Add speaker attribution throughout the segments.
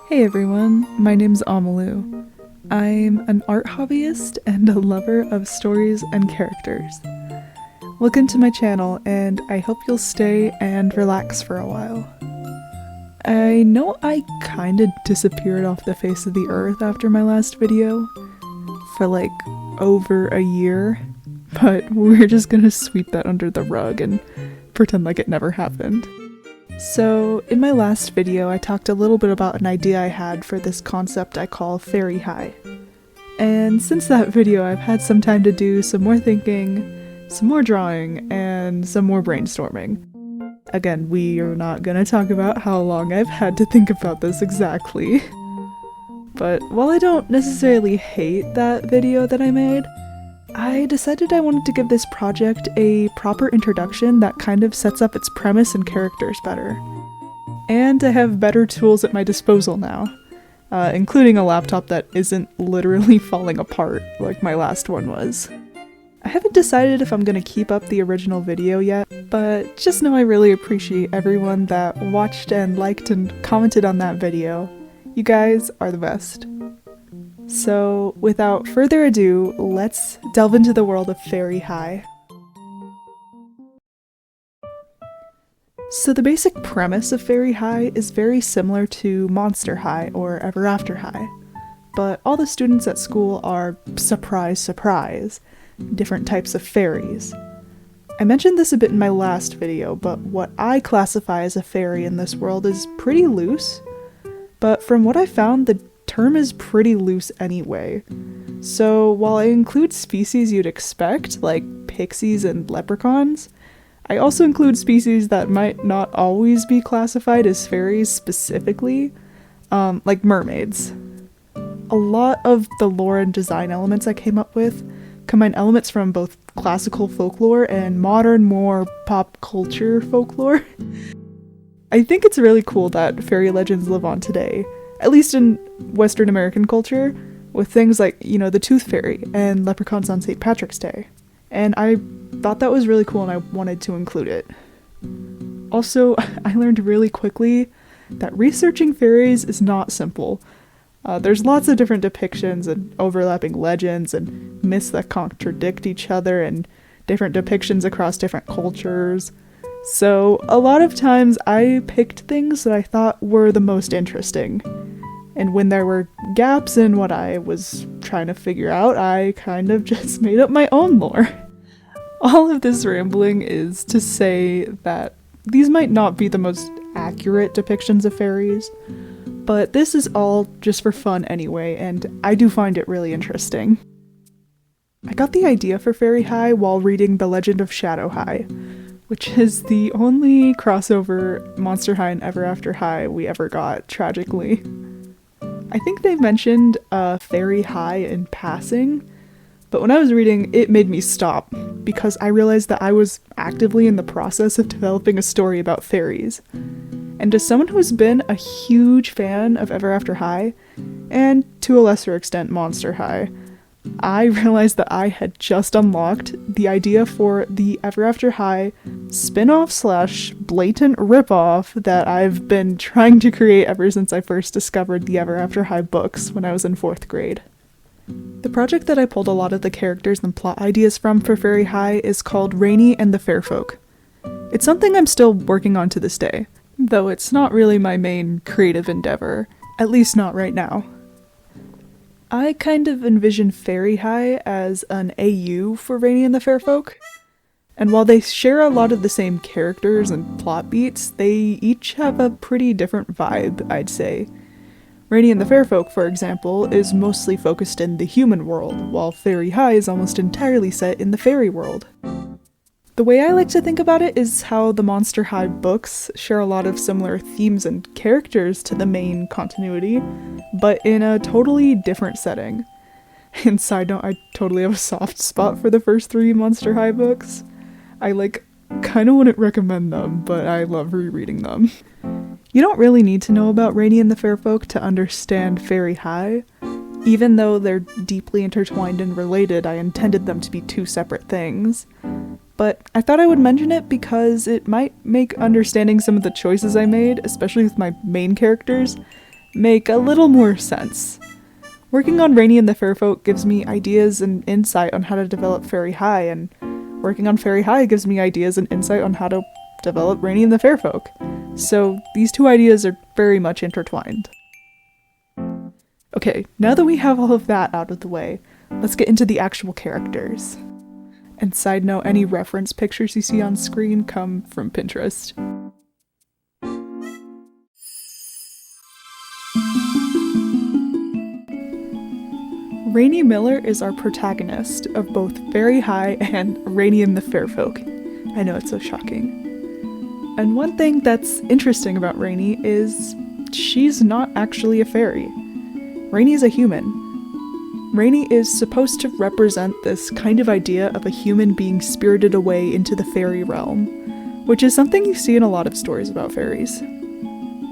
Speaker 1: Hey everyone, my name's Amalu. I'm an art hobbyist and a lover of stories and characters. Welcome to my channel, and I hope you'll stay and relax for a while. I know I kinda disappeared off the face of the earth after my last video, for like over a year, but we're just gonna sweep that under the rug and pretend like it never happened. So, in my last video I talked a little bit about an idea I had for this concept I call Faerie High. And since that video I've had some time to do some more thinking, some more drawing, and some more brainstorming. Again, we are not gonna talk about how long I've had to think about this exactly. But while I don't necessarily hate that video that I made, I decided I wanted to give this project a proper introduction that kind of sets up its premise and characters better. And I have better tools at my disposal now, including a laptop that isn't literally falling apart like my last one was. I haven't decided if I'm gonna keep up the original video yet, but just know I really appreciate everyone that watched and liked and commented on that video. You guys are the best. So, without further ado, let's delve into the world of Faerie High. So the basic premise of Faerie High is very similar to Monster High or Ever After High, but all the students at school are, surprise surprise, different types of fairies. I mentioned this a bit in my last video, but what I classify as a fairy in this world is pretty loose, but from what I found, the term is pretty loose anyway. So while I include species you'd expect, like pixies and leprechauns, I also include species that might not always be classified as fairies specifically, like mermaids. A lot of the lore and design elements I came up with combine elements from both classical folklore and modern, more pop culture folklore. I think it's really cool that fairy legends live on today, at least in Western American culture, with things like, the Tooth Fairy and leprechauns on St. Patrick's Day. And I thought that was really cool and I wanted to include it. Also, I learned really quickly that researching fairies is not simple. There's lots of different depictions and overlapping legends and myths that contradict each other and different depictions across different cultures. So a lot of times I picked things that I thought were the most interesting. And when there were gaps in what I was trying to figure out, I kind of just made up my own lore. All of this rambling is to say that these might not be the most accurate depictions of fairies, but this is all just for fun anyway, and I do find it really interesting. I got the idea for Faerie High while reading The Legend of Shadow High, which is the only crossover Monster High and Ever After High we ever got, tragically. I think they mentioned Faerie High in passing, but when I was reading, it made me stop, because I realized that I was actively in the process of developing a story about fairies. And as someone who's been a huge fan of Ever After High, and to a lesser extent Monster High, I realized that I had just unlocked the idea for the Ever After High spin-off / blatant ripoff that I've been trying to create ever since I first discovered the Ever After High books when I was in 4th grade. The project that I pulled a lot of the characters and plot ideas from for Faerie High is called Rainey and the Fair Folk. It's something I'm still working on to this day, though it's not really my main creative endeavor, at least not right now. I kind of envision Faerie High as an AU for Rainey and the Fair Folk, and while they share a lot of the same characters and plot beats, they each have a pretty different vibe, I'd say. Rainey and the Fair Folk, for example, is mostly focused in the human world, while Faerie High is almost entirely set in the fairy world. The way I like to think about it is how the Monster High books share a lot of similar themes and characters to the main continuity, but in a totally different setting. And side note, I totally have a soft spot for the first 3 Monster High books. I kinda wouldn't recommend them, but I love rereading them. You don't really need to know about Rainey and the Fair Folk to understand Faerie High. Even though they're deeply intertwined and related, I intended them to be 2 separate things. But I thought I would mention it because it might make understanding some of the choices I made, especially with my main characters, make a little more sense. Working on Rainey and the Fairfolk gives me ideas and insight on how to develop Faerie High, and working on Faerie High gives me ideas and insight on how to develop Rainey and the Fairfolk. So these two ideas are very much intertwined. Okay, now that we have all of that out of the way, let's get into the actual characters. And side note, any reference pictures you see on screen come from Pinterest. Rainey Miller is our protagonist of both Faerie High and Rainey and the Fairfolk. I know it's so shocking. And one thing that's interesting about Rainey is she's not actually a fairy. Rainey is a human. Rainey is supposed to represent this kind of idea of a human being spirited away into the fairy realm, which is something you see in a lot of stories about fairies.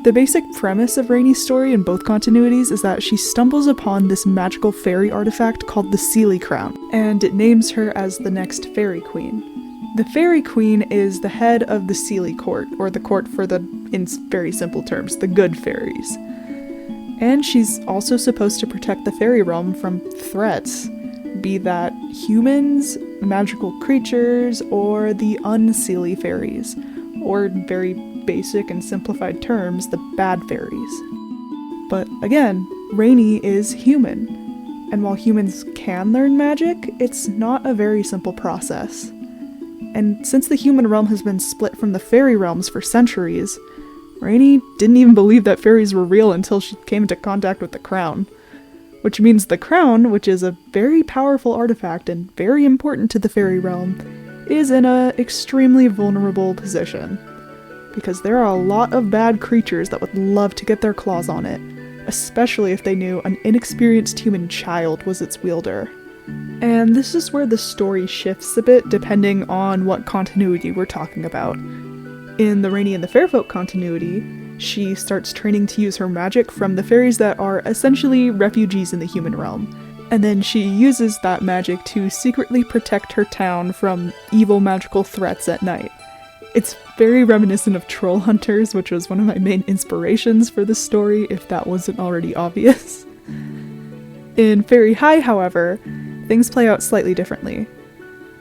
Speaker 1: The basic premise of Rainey's story in both continuities is that she stumbles upon this magical fairy artifact called the Seelie Crown, and it names her as the next fairy queen. The fairy queen is the head of the Seelie court, or the court for the, in very simple terms, the good fairies. And she's also supposed to protect the fairy realm from threats, be that humans, magical creatures, or the unseelie fairies, or in very basic and simplified terms, the bad fairies. But again, Rainey is human, and while humans can learn magic, it's not a very simple process. And since the human realm has been split from the fairy realms for centuries, Rainey didn't even believe that fairies were real until she came into contact with the crown. Which means the crown, which is a very powerful artifact and very important to the fairy realm, is in an extremely vulnerable position. Because there are a lot of bad creatures that would love to get their claws on it, especially if they knew an inexperienced human child was its wielder. And this is where the story shifts a bit depending on what continuity we're talking about. In the Rainey and the Fairfolk continuity, she starts training to use her magic from the fairies that are essentially refugees in the human realm, and then she uses that magic to secretly protect her town from evil magical threats at night. It's very reminiscent of Troll Hunters, which was one of my main inspirations for this story, if that wasn't already obvious. In Faerie High, however, things play out slightly differently.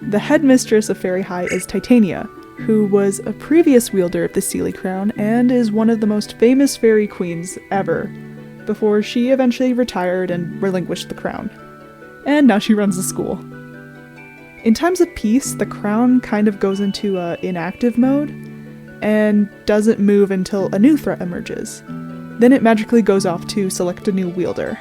Speaker 1: The headmistress of Faerie High is Titania, who was a previous wielder of the Seelie Crown and is one of the most famous fairy queens ever, before she eventually retired and relinquished the crown. And now she runs a school. In times of peace, the crown kind of goes into inactive mode and doesn't move until a new threat emerges. Then it magically goes off to select a new wielder.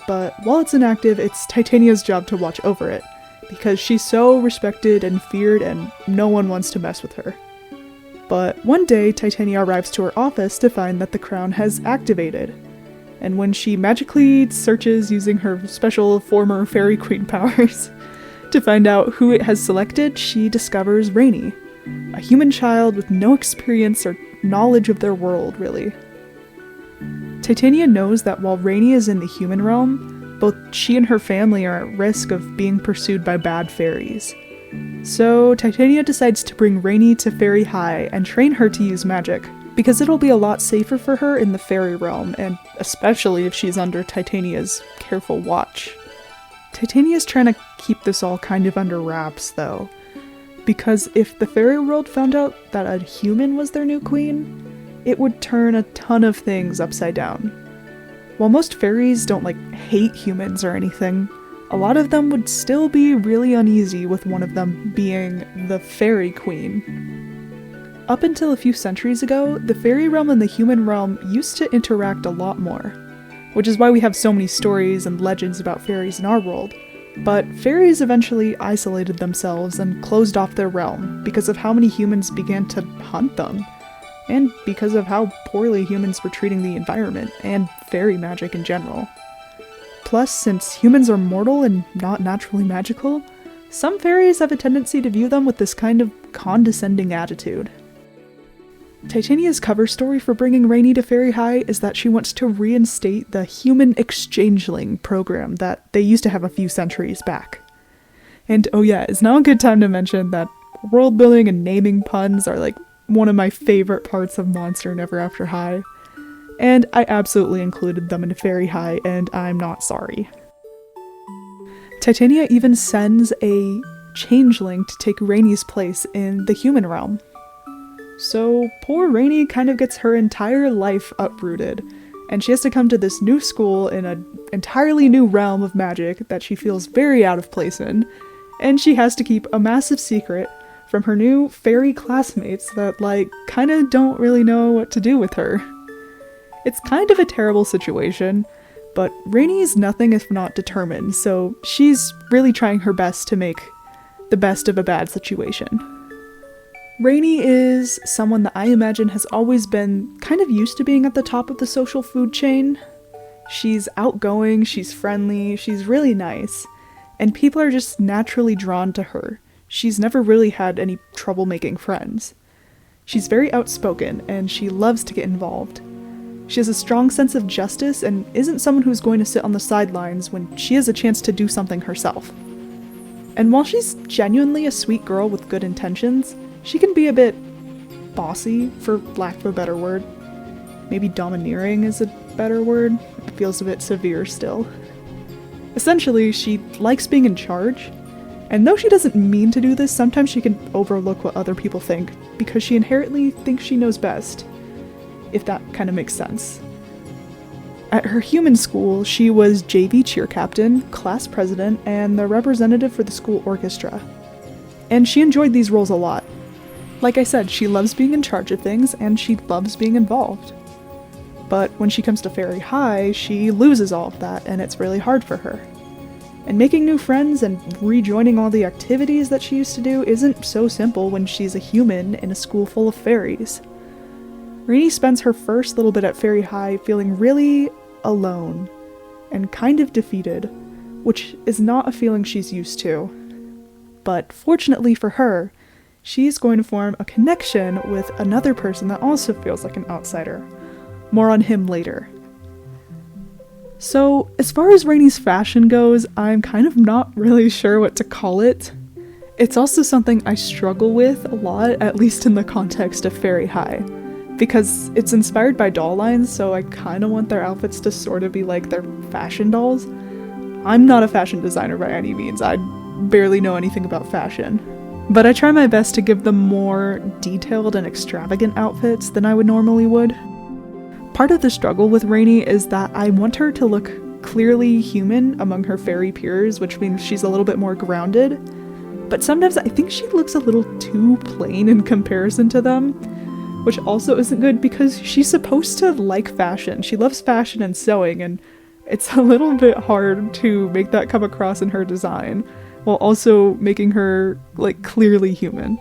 Speaker 1: But while it's inactive, it's Titania's job to watch over it, because she's so respected and feared and no one wants to mess with her. But one day, Titania arrives to her office to find that the crown has activated. And when she magically searches using her special former fairy queen powers to find out who it has selected, she discovers Rainey, a human child with no experience or knowledge of their world, really. Titania knows that while Rainey is in the human realm, both she and her family are at risk of being pursued by bad fairies. So Titania decides to bring Rainey to Faerie High and train her to use magic, because it'll be a lot safer for her in the fairy realm, and especially if she's under Titania's careful watch. Titania's trying to keep this all kind of under wraps, though, because if the fairy world found out that a human was their new queen, it would turn a ton of things upside down. While most fairies don't, hate humans or anything, a lot of them would still be really uneasy with one of them being the fairy queen. Up until a few centuries ago, the fairy realm and the human realm used to interact a lot more, which is why we have so many stories and legends about fairies in our world. But fairies eventually isolated themselves and closed off their realm because of how many humans began to hunt them, and because of how poorly humans were treating the environment and fairy magic in general. Plus, since humans are mortal and not naturally magical, some fairies have a tendency to view them with this kind of condescending attitude. Titania's cover story for bringing Rainey to Faerie High is that she wants to reinstate the human exchangeling program that they used to have a few centuries back. And oh yeah, it's now a good time to mention that world building and naming puns are one of my favorite parts of Monster Never After High. And I absolutely included them in Faerie High, and I'm not sorry. Titania even sends a changeling to take Rainey's place in the human realm. So poor Rainey kind of gets her entire life uprooted, and she has to come to this new school in an entirely new realm of magic that she feels very out of place in, and she has to keep a massive secret from her new fairy classmates that, like, kind of don't really know what to do with her. It's kind of a terrible situation, but Rainey's nothing if not determined, so she's really trying her best to make the best of a bad situation. Rainey is someone that I imagine has always been kind of used to being at the top of the social food chain. She's outgoing, she's friendly, she's really nice, and people are just naturally drawn to her. She's never really had any trouble making friends. She's very outspoken, and she loves to get involved. She has a strong sense of justice and isn't someone who's going to sit on the sidelines when she has a chance to do something herself. And while she's genuinely a sweet girl with good intentions, she can be a bit bossy, for lack of a better word. Maybe domineering is a better word. It feels a bit severe still. Essentially, she likes being in charge, and though she doesn't mean to do this, sometimes she can overlook what other people think, because she inherently thinks she knows best, if that kind of makes sense. At her human school, she was JV cheer captain, class president, and the representative for the school orchestra. And she enjoyed these roles a lot. Like I said, she loves being in charge of things, and she loves being involved. But when she comes to Faerie High, she loses all of that, and it's really hard for her. And making new friends and rejoining all the activities that she used to do isn't so simple when she's a human in a school full of fairies. Rainey spends her first little bit at Faerie High feeling really alone and kind of defeated, which is not a feeling she's used to. But fortunately for her, she's going to form a connection with another person that also feels like an outsider. More on him later. So, as far as Rainey's fashion goes, I'm kind of not really sure what to call it. It's also something I struggle with a lot, at least in the context of Faerie High, because it's inspired by doll lines, so I kind of want their outfits to sort of be like their fashion dolls. I'm not a fashion designer by any means. I barely know anything about fashion. But I try my best to give them more detailed and extravagant outfits than I would normally would. Part of the struggle with Rainey is that I want her to look clearly human among her fairy peers, which means she's a little bit more grounded. But sometimes I think she looks a little too plain in comparison to them, which also isn't good because she's supposed to like fashion. She loves fashion and sewing, and it's a little bit hard to make that come across in her design, while also making her, like, clearly human.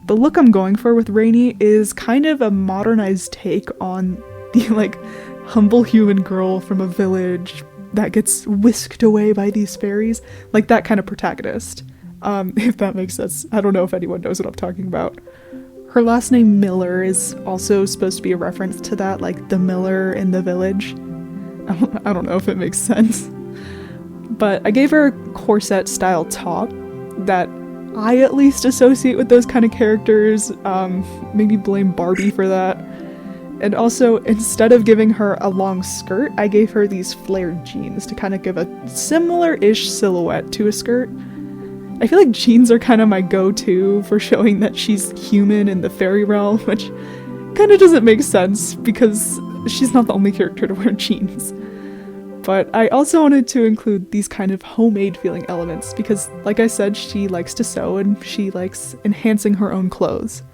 Speaker 1: The look I'm going for with Rainey is kind of a modernized take on the, like, humble human girl from a village that gets whisked away by these fairies, like that kind of protagonist. If that makes sense. I don't know if anyone knows what I'm talking about. Her last name, Miller, is also supposed to be a reference to that, like the miller in the village. I don't know if it makes sense. But I gave her a corset-style top that I at least associate with those kind of characters. Maybe blame Barbie for that. And also, instead of giving her a long skirt, I gave her these flared jeans to kind of give a similar-ish silhouette to a skirt. I feel like jeans are kind of my go-to for showing that she's human in the fairy realm, which kind of doesn't make sense because she's not the only character to wear jeans. But I also wanted to include these kind of homemade feeling elements because, like I said, she likes to sew and she likes enhancing her own clothes.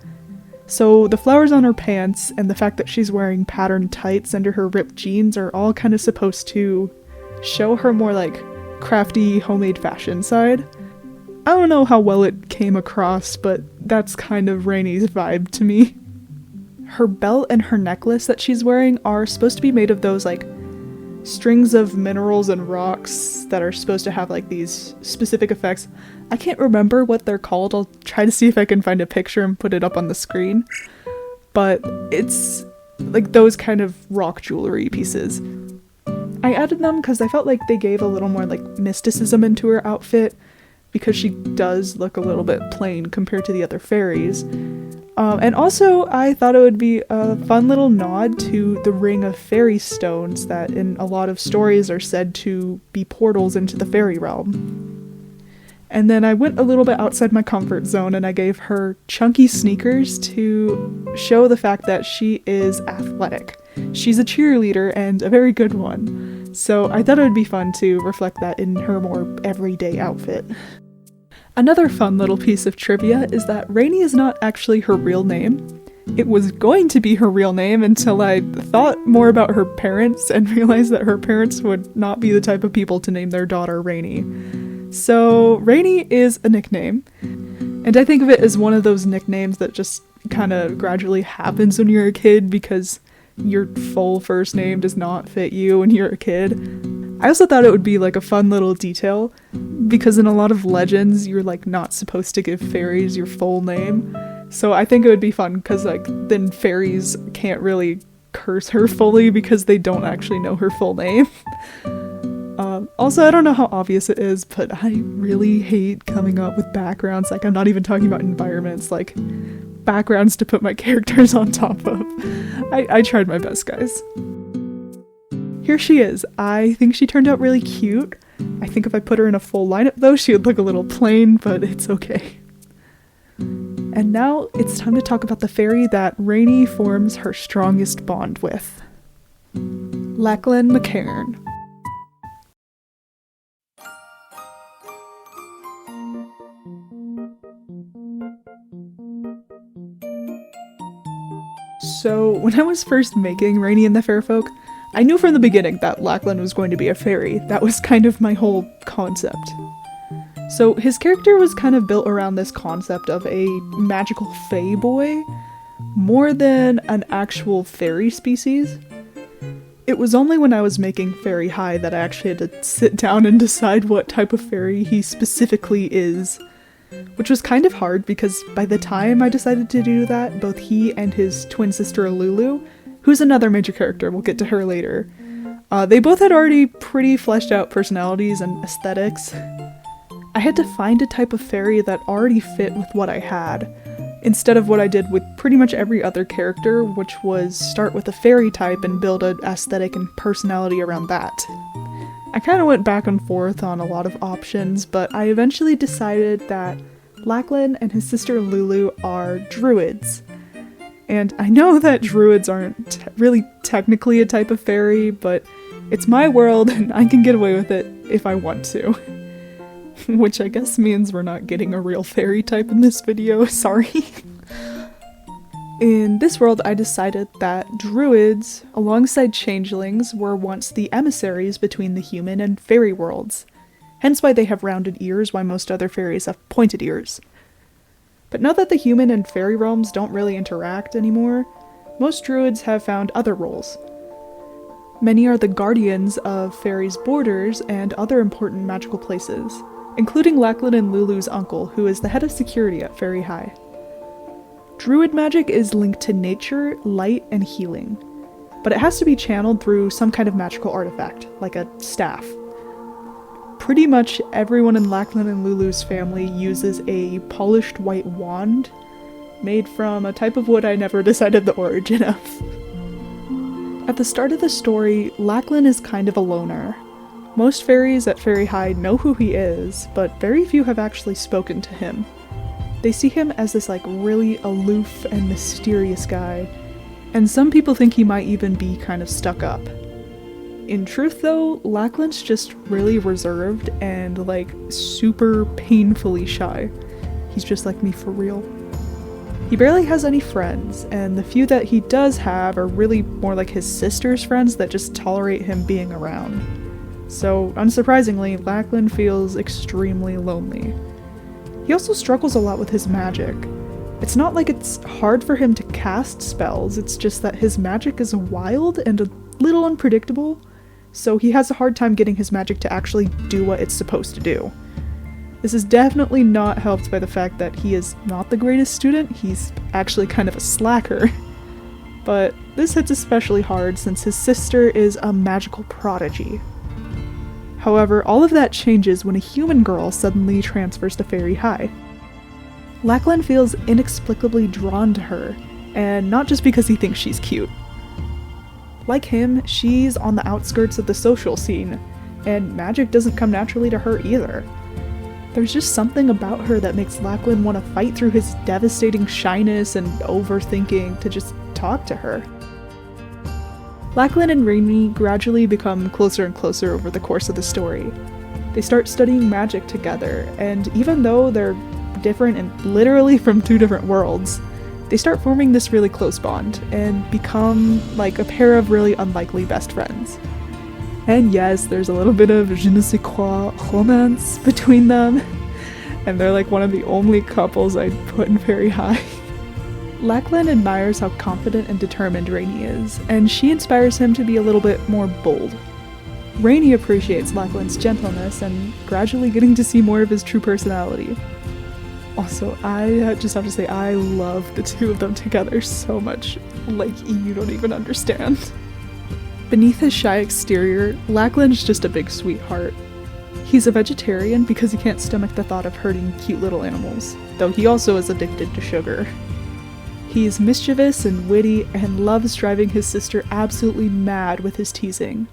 Speaker 1: So the flowers on her pants and the fact that she's wearing patterned tights under her ripped jeans are all kind of supposed to show her more like crafty homemade fashion side. I don't know how well it came across, but that's kind of Rainey's vibe to me. Her belt and her necklace that she's wearing are supposed to be made of those like strings of minerals and rocks that are supposed to have like these specific effects. I can't remember what they're called. I'll try to see if I can find a picture and put it up on the screen. But it's like those kind of rock jewelry pieces. I added them because I felt like they gave a little more like mysticism into her outfit because she does look a little bit plain compared to the other fairies. And also, I thought it would be a fun little nod to the Ring of Fairy Stones that in a lot of stories are said to be portals into the fairy realm. And then I went a little bit outside my comfort zone and I gave her chunky sneakers to show the fact that she is athletic. She's a cheerleader and a very good one. So I thought it would be fun to reflect that in her more everyday outfit. Another fun little piece of trivia is that Rainey is not actually her real name. It was going to be her real name until I thought more about her parents and realized that her parents would not be the type of people to name their daughter Rainey. So Rainey is a nickname, and I think of it as one of those nicknames that just kind of gradually happens when you're a kid because your full first name does not fit you when you're a kid. I also thought it would be like a fun little detail because in a lot of legends you're like not supposed to give fairies your full name. So I think it would be fun because like then fairies can't really curse her fully because they don't actually know her full name. Also, I don't know how obvious it is, but I really hate coming up with backgrounds. Like, I'm not even talking about environments, like backgrounds to put my characters on top of. I tried my best, guys. Here she is. I think she turned out really cute. I think if I put her in a full lineup though, she would look a little plain, but it's okay. And now it's time to talk about the fairy that Rainey forms her strongest bond with. Lachlan McCarron. So when I was first making Rainey and the Fairfolk, I knew from the beginning that Lachlan was going to be a fairy. That was kind of my whole concept. So his character was kind of built around this concept of a magical fae boy, more than an actual fairy species. It was only when I was making Faerie High that I actually had to sit down and decide what type of fairy he specifically is. Which was kind of hard because by the time I decided to do that, both he and his twin sister Lulu, who's another major character, we'll get to her later, they both had already pretty fleshed out personalities and aesthetics. I had to find a type of fairy that already fit with what I had, instead of what I did with pretty much every other character, which was start with a fairy type and build an aesthetic and personality around that. I kind of went back and forth on a lot of options, but I eventually decided that Lachlan and his sister Lulu are druids. And I know that druids aren't really technically a type of fairy, but it's my world and I can get away with it if I want to. Which I guess means we're not getting a real fairy type in this video, sorry. In this world, I decided that druids, alongside changelings, were once the emissaries between the human and fairy worlds, hence why they have rounded ears while most other fairies have pointed ears. But now that the human and fairy realms don't really interact anymore, most druids have found other roles. Many are the guardians of fairies' borders and other important magical places, including Lachlan and Lulu's uncle, who is the head of security at Faerie High. Druid magic is linked to nature, light, and healing, but it has to be channeled through some kind of magical artifact, like a staff. Pretty much everyone in Lachlan and Lulu's family uses a polished white wand, made from a type of wood I never decided the origin of. At the start of the story, Lachlan is kind of a loner. Most fairies at Faerie High know who he is, but very few have actually spoken to him. They see him as this like really aloof and mysterious guy, and some people think he might even be kind of stuck up. In truth though, Lachlan's just really reserved and like super painfully shy. He's just like me for real. He barely has any friends, and the few that he does have are really more like his sister's friends that just tolerate him being around. So, unsurprisingly, Lachlan feels extremely lonely. He also struggles a lot with his magic. It's not like it's hard for him to cast spells, it's just that his magic is wild and a little unpredictable, so he has a hard time getting his magic to actually do what it's supposed to do. This is definitely not helped by the fact that he is not the greatest student, he's actually kind of a slacker. But this hits especially hard since his sister is a magical prodigy. However, all of that changes when a human girl suddenly transfers to Faerie High. Lachlan feels inexplicably drawn to her, and not just because he thinks she's cute. Like him, she's on the outskirts of the social scene, and magic doesn't come naturally to her either. There's just something about her that makes Lachlan want to fight through his devastating shyness and overthinking to just talk to her. Lachlan and Rainey gradually become closer and closer over the course of the story. They start studying magic together, and even though they're different and literally from two different worlds, they start forming this really close bond and become like a pair of really unlikely best friends. And yes, there's a little bit of je ne sais quoi romance between them, and they're like one of the only couples I'd put in Faerie High. Lachlan admires how confident and determined Rainey is, and she inspires him to be a little bit more bold. Rainey appreciates Lachlan's gentleness and gradually getting to see more of his true personality. Also, I just have to say, I love the two of them together so much, like you don't even understand. Beneath his shy exterior, Lachlan's just a big sweetheart. He's a vegetarian because he can't stomach the thought of hurting cute little animals, though he also is addicted to sugar. He's mischievous and witty and loves driving his sister absolutely mad with his teasing.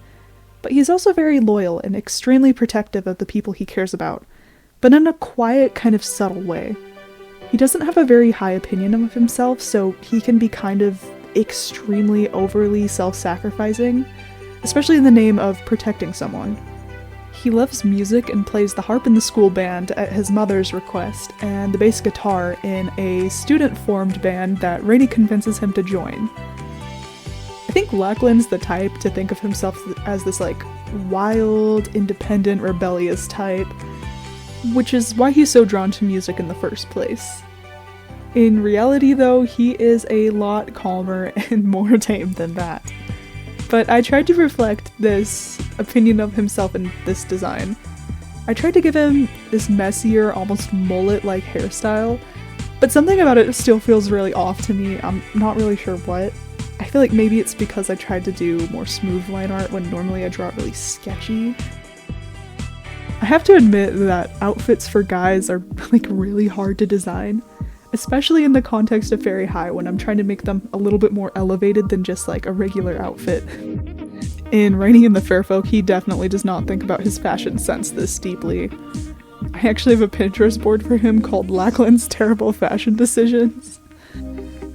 Speaker 1: But he's also very loyal and extremely protective of the people he cares about, but in a quiet, kind of subtle way. He doesn't have a very high opinion of himself, so he can be kind of extremely overly self-sacrificing, especially in the name of protecting someone. He loves music and plays the harp in the school band at his mother's request, and the bass guitar in a student-formed band that Rainey convinces him to join. I think Lachlan's the type to think of himself as this like wild, independent, rebellious type, which is why he's so drawn to music in the first place. In reality though, he is a lot calmer and more tame than that. But I tried to reflect this opinion of himself in this design. I tried to give him this messier, almost mullet-like hairstyle, but something about it still feels really off to me. I'm not really sure what. I feel like maybe it's because I tried to do more smooth line art when normally I draw really sketchy. I have to admit that outfits for guys are like really hard to design, especially in the context of Faerie High when I'm trying to make them a little bit more elevated than just like a regular outfit. In Rainey and the Fairfolk, he definitely does not think about his fashion sense this deeply. I actually have a Pinterest board for him called Lachlan's Terrible Fashion Decisions.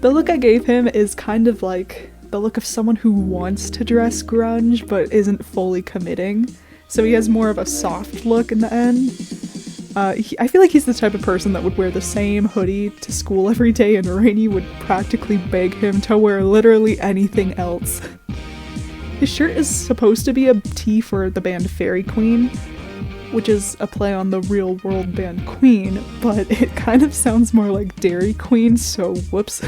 Speaker 1: The look I gave him is kind of like the look of someone who wants to dress grunge but isn't fully committing, so he has more of a soft look in the end. I feel like he's the type of person that would wear the same hoodie to school every day, and Rainey would practically beg him to wear literally anything else. His shirt is supposed to be a tee for the band Fairy Queen, which is a play on the real world band Queen, but it kind of sounds more like Dairy Queen, so whoops.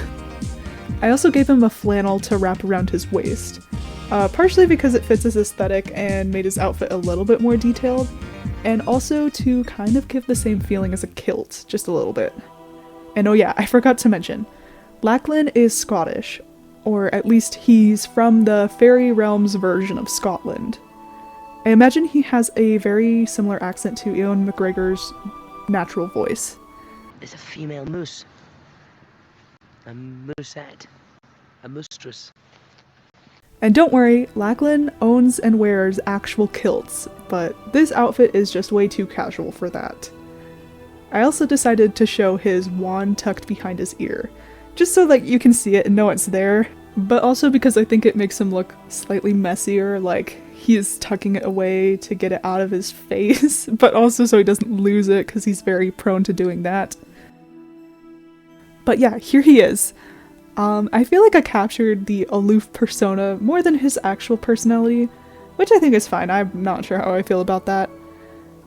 Speaker 1: I also gave him a flannel to wrap around his waist, partially because it fits his aesthetic and made his outfit a little bit more detailed, and also to kind of give the same feeling as a kilt, just a little bit. And oh yeah, I forgot to mention, Lachlan is Scottish, or at least he's from the fairy realm's version of Scotland. I imagine he has a very similar accent to Ewan McGregor's natural voice.
Speaker 2: There's a female moose. A moosette. A moostress.
Speaker 1: And don't worry, Lachlan owns and wears actual kilts, but this outfit is just way too casual for that. I also decided to show his wand tucked behind his ear, just so that you can see it and know it's there, but also because I think it makes him look slightly messier, like he is tucking it away to get it out of his face, but also so he doesn't lose it because he's very prone to doing that. But yeah, here he is. I feel like I captured the aloof persona more than his actual personality, which I think is fine. I'm not sure how I feel about that.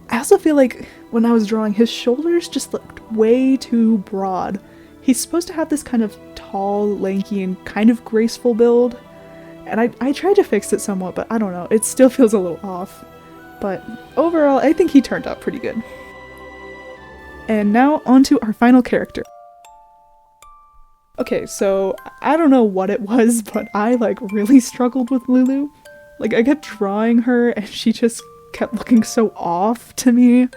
Speaker 1: I also feel like when I was drawing, his shoulders just looked way too broad. He's supposed to have this kind of tall, lanky, and kind of graceful build, and I tried to fix it somewhat, but I don't know, it still feels a little off. But overall, I think he turned out pretty good. And now onto our final character. Okay, so I don't know what it was, but I like really struggled with Lulu. Like I kept drawing her and she just kept looking so off to me.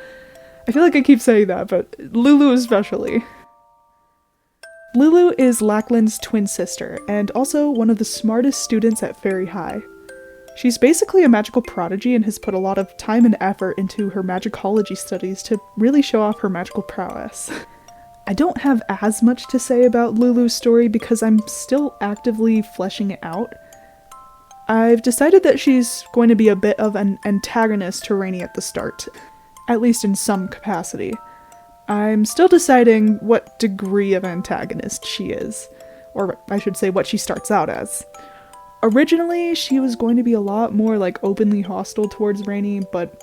Speaker 1: I feel like I keep saying that, but Lulu especially. Lulu is Lachlan's twin sister, and also one of the smartest students at Faerie High. She's basically a magical prodigy and has put a lot of time and effort into her magicology studies to really show off her magical prowess. I don't have as much to say about Lulu's story because I'm still actively fleshing it out. I've decided that she's going to be a bit of an antagonist to Rainey at the start, at least in some capacity. I'm still deciding what degree of antagonist she is, or I should say what she starts out as. Originally, she was going to be a lot more openly hostile towards Rainey, but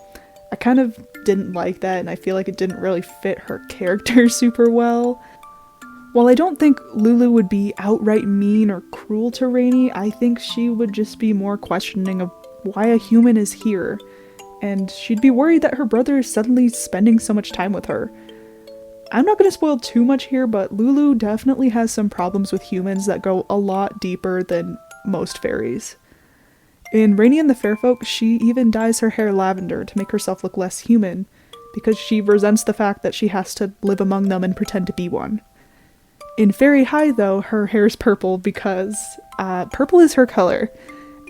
Speaker 1: I kind of didn't like that, and I feel like it didn't really fit her character super well. While I don't think Lulu would be outright mean or cruel to Rainey, I think she would just be more questioning of why a human is here, and she'd be worried that her brother is suddenly spending so much time with her. I'm not going to spoil too much here, but Lulu definitely has some problems with humans that go a lot deeper than most fairies. In Rainey and the Fairfolk, she even dyes her hair lavender to make herself look less human, because she resents the fact that she has to live among them and pretend to be one. In Faerie High, though, her hair's purple because purple is her color.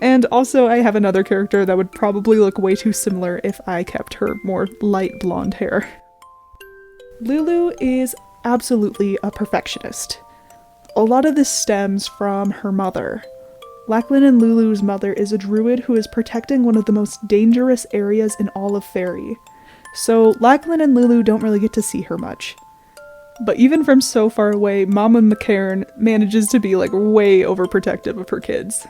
Speaker 1: And also, I have another character that would probably look way too similar if I kept her more light blonde hair. Lulu is absolutely a perfectionist. A lot of this stems from her mother. Lachlan and Lulu's mother is a druid who is protecting one of the most dangerous areas in all of Faerie. So Lachlan and Lulu don't really get to see her much. But even from so far away, Mama McCarron manages to be way overprotective of her kids.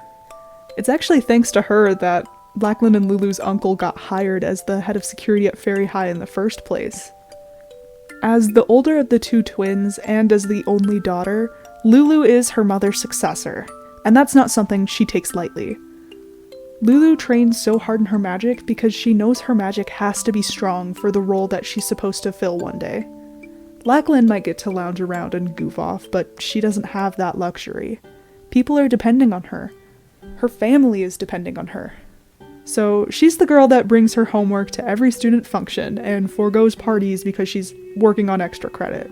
Speaker 1: It's actually thanks to her that Lachlan and Lulu's uncle got hired as the head of security at Faerie High in the first place. As the older of the two twins, and as the only daughter, Lulu is her mother's successor, and that's not something she takes lightly. Lulu trains so hard in her magic because she knows her magic has to be strong for the role that she's supposed to fill one day. Lachlan might get to lounge around and goof off, but she doesn't have that luxury. People are depending on her. Her family is depending on her. So she's the girl that brings her homework to every student function and forgoes parties because she's working on extra credit.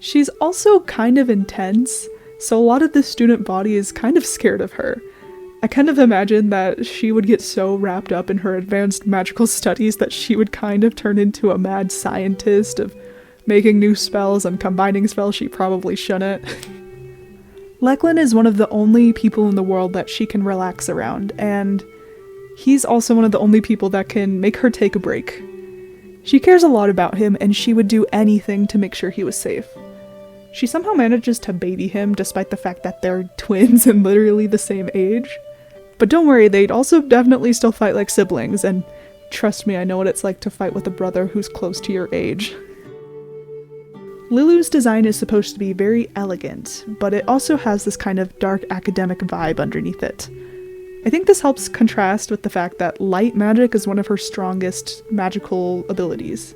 Speaker 1: She's also kind of intense, so a lot of the student body is kind of scared of her. I kind of imagine that she would get so wrapped up in her advanced magical studies that she would kind of turn into a mad scientist of making new spells and combining spells she probably shouldn't. Lachlan is one of the only people in the world that she can relax around, and he's also one of the only people that can make her take a break. She cares a lot about him, and she would do anything to make sure he was safe. She somehow manages to baby him despite the fact that they're twins and literally the same age. But don't worry, they'd also definitely still fight like siblings, and trust me, I know what it's like to fight with a brother who's close to your age. Lulu's design is supposed to be very elegant, but it also has this kind of dark academic vibe underneath it. I think this helps contrast with the fact that light magic is one of her strongest magical abilities.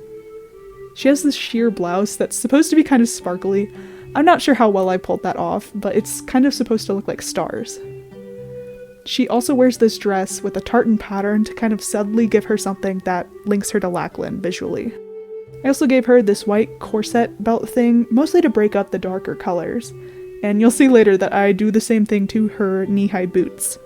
Speaker 1: She has this sheer blouse that's supposed to be kind of sparkly. I'm not sure how well I pulled that off, but it's kind of supposed to look like stars. She also wears this dress with a tartan pattern to kind of subtly give her something that links her to Lachlan visually. I also gave her this white corset belt thing, mostly to break up the darker colors, and you'll see later that I do the same thing to her knee-high boots.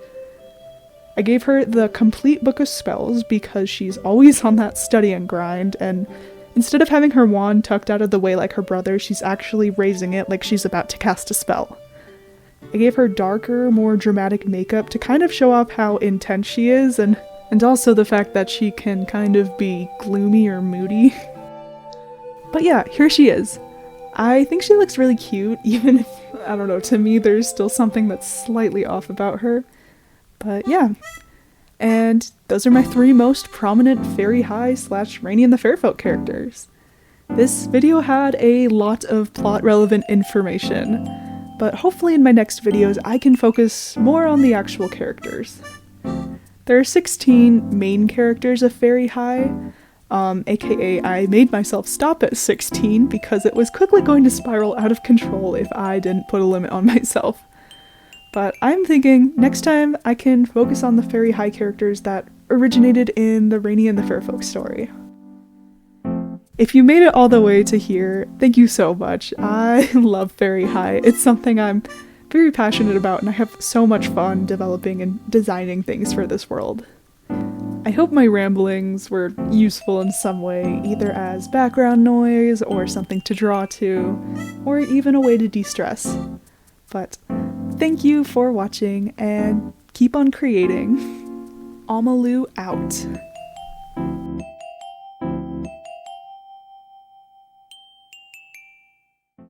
Speaker 1: I gave her the complete book of spells because she's always on that studying grind, and instead of having her wand tucked out of the way like her brother, she's actually raising it like she's about to cast a spell. I gave her darker, more dramatic makeup to kind of show off how intense she is, and also the fact that she can kind of be gloomy or moody. But yeah, here she is. I think she looks really cute, even if, I don't know, to me there's still something that's slightly off about her. But yeah. And those are my 3 most prominent Faerie High / Rainey and the Fairfolk characters. This video had a lot of plot-relevant information, but hopefully in my next videos I can focus more on the actual characters. There are 16 main characters of Faerie High, aka I made myself stop at 16 because it was quickly going to spiral out of control if I didn't put a limit on myself. But I'm thinking next time I can focus on the Faerie High characters that originated in the Rainey and the Fairfolk story. If you made it all the way to here, thank you so much. I love Faerie High. It's something I'm very passionate about, and I have so much fun developing and designing things for this world. I hope my ramblings were useful in some way, either as background noise or something to draw to, or even a way to de-stress. But thank you for watching, and keep on creating. Amalu out.